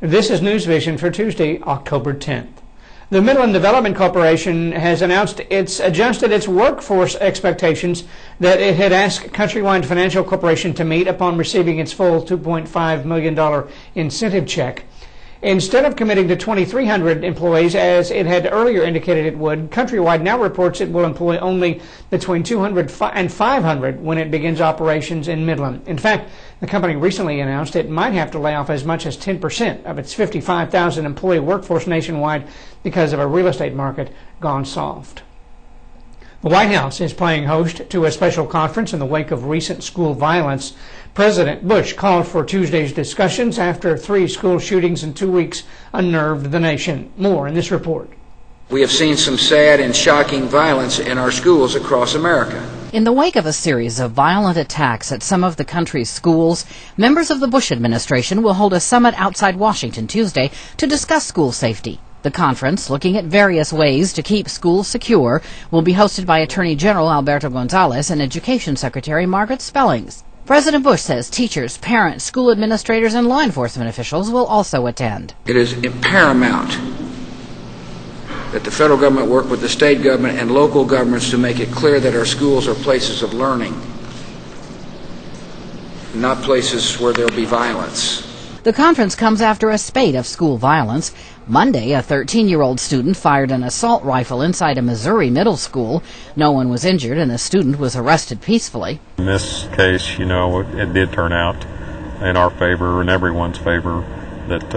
This is NewsVISION for Tuesday, October 10th. The Midland Development Corporation has announced it's adjusted its workforce expectations that it had asked Countrywide Financial Corporation to meet upon receiving its full $2.5 million incentive check. Instead of committing to 2,300 employees, as it had earlier indicated it would, Countrywide now reports it will employ only between 200 and 500 when it begins operations in Midland. In fact, the company recently announced it might have to lay off as much as 10% of its 55,000 employee workforce nationwide because of a real estate market gone soft. The White House is playing host to a special conference in the wake of recent school violence. President Bush called for Tuesday's discussions after 3 school shootings in 2 weeks unnerved the nation. More in this report. We have seen some sad and shocking violence in our schools across America. In the wake of a series of violent attacks at some of the country's schools, members of the Bush administration will hold a summit outside Washington Tuesday to discuss school safety. The conference, looking at various ways to keep schools secure, will be hosted by Attorney General Alberto Gonzales and Education Secretary Margaret Spellings. President Bush says teachers, parents, school administrators, and law enforcement officials will also attend. It is paramount that the federal government work with the state government and local governments to make it clear that our schools are places of learning, not places where there will be violence. The conference comes after a spate of school violence. Monday, a 13-year-old student fired an assault rifle inside a Missouri middle school. No one was injured, and the student was arrested peacefully. In this case, it did turn out in our favor and everyone's favor that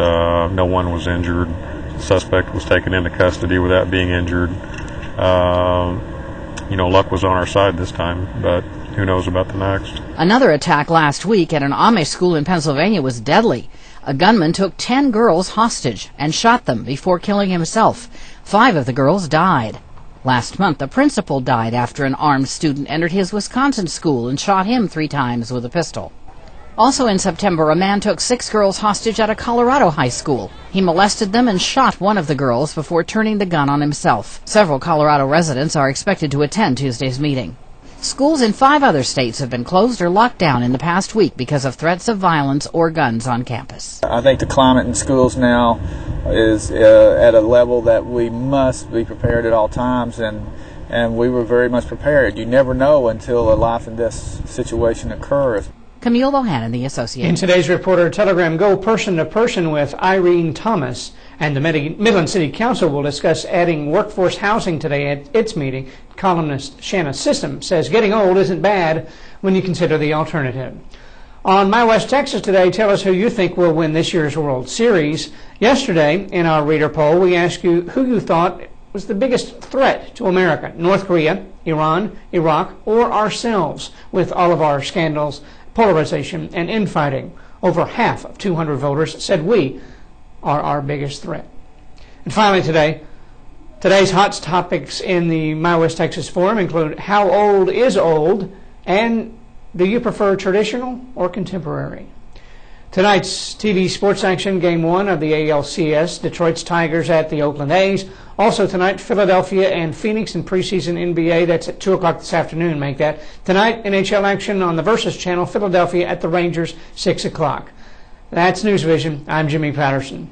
no one was injured. The suspect was taken into custody without being injured. Luck was on our side this time, but who knows about the next. Another attack last week at an Amish school in Pennsylvania was deadly. A gunman took 10 girls hostage and shot them before killing himself. 5 of the girls died. Last month, the principal died after an armed student entered his Wisconsin school and shot him 3 times with a pistol. Also in September, a man took 6 girls hostage at a Colorado high school. He molested them and shot one of the girls before turning the gun on himself. Several Colorado residents are expected to attend Tuesday's meeting. Schools in 5 other states have been closed or locked down in the past week because of threats of violence or guns on campus. I think the climate in schools now is at a level that we must be prepared at all times, and we were very much prepared. You never know until a life and death situation occurs. Camille Bohannon, The Associated. In today's Reporter Telegram, go person to person with Irene Thomas. And the Midland City Council will discuss adding workforce housing today at its meeting. Columnist Shanna System says getting old isn't bad when you consider the alternative. On My West Texas today, tell us who you think will win this year's World Series. Yesterday, in our reader poll, we asked you who you thought was the biggest threat to America: North Korea, Iran, Iraq, or ourselves, with all of our scandals, polarization, and infighting. Over half of 200 voters said we are our biggest threat. And finally today's hot topics in the My West Texas Forum include how old is old, and do you prefer traditional or contemporary? Tonight's TV sports action, Game 1 of the ALCS, Detroit's Tigers at the Oakland A's. Also tonight, Philadelphia and Phoenix in preseason NBA. That's at 2 o'clock this afternoon, make that. Tonight, NHL action on the Versus channel, Philadelphia at the Rangers, 6 o'clock. That's NewsVision. I'm Jimmy Patterson.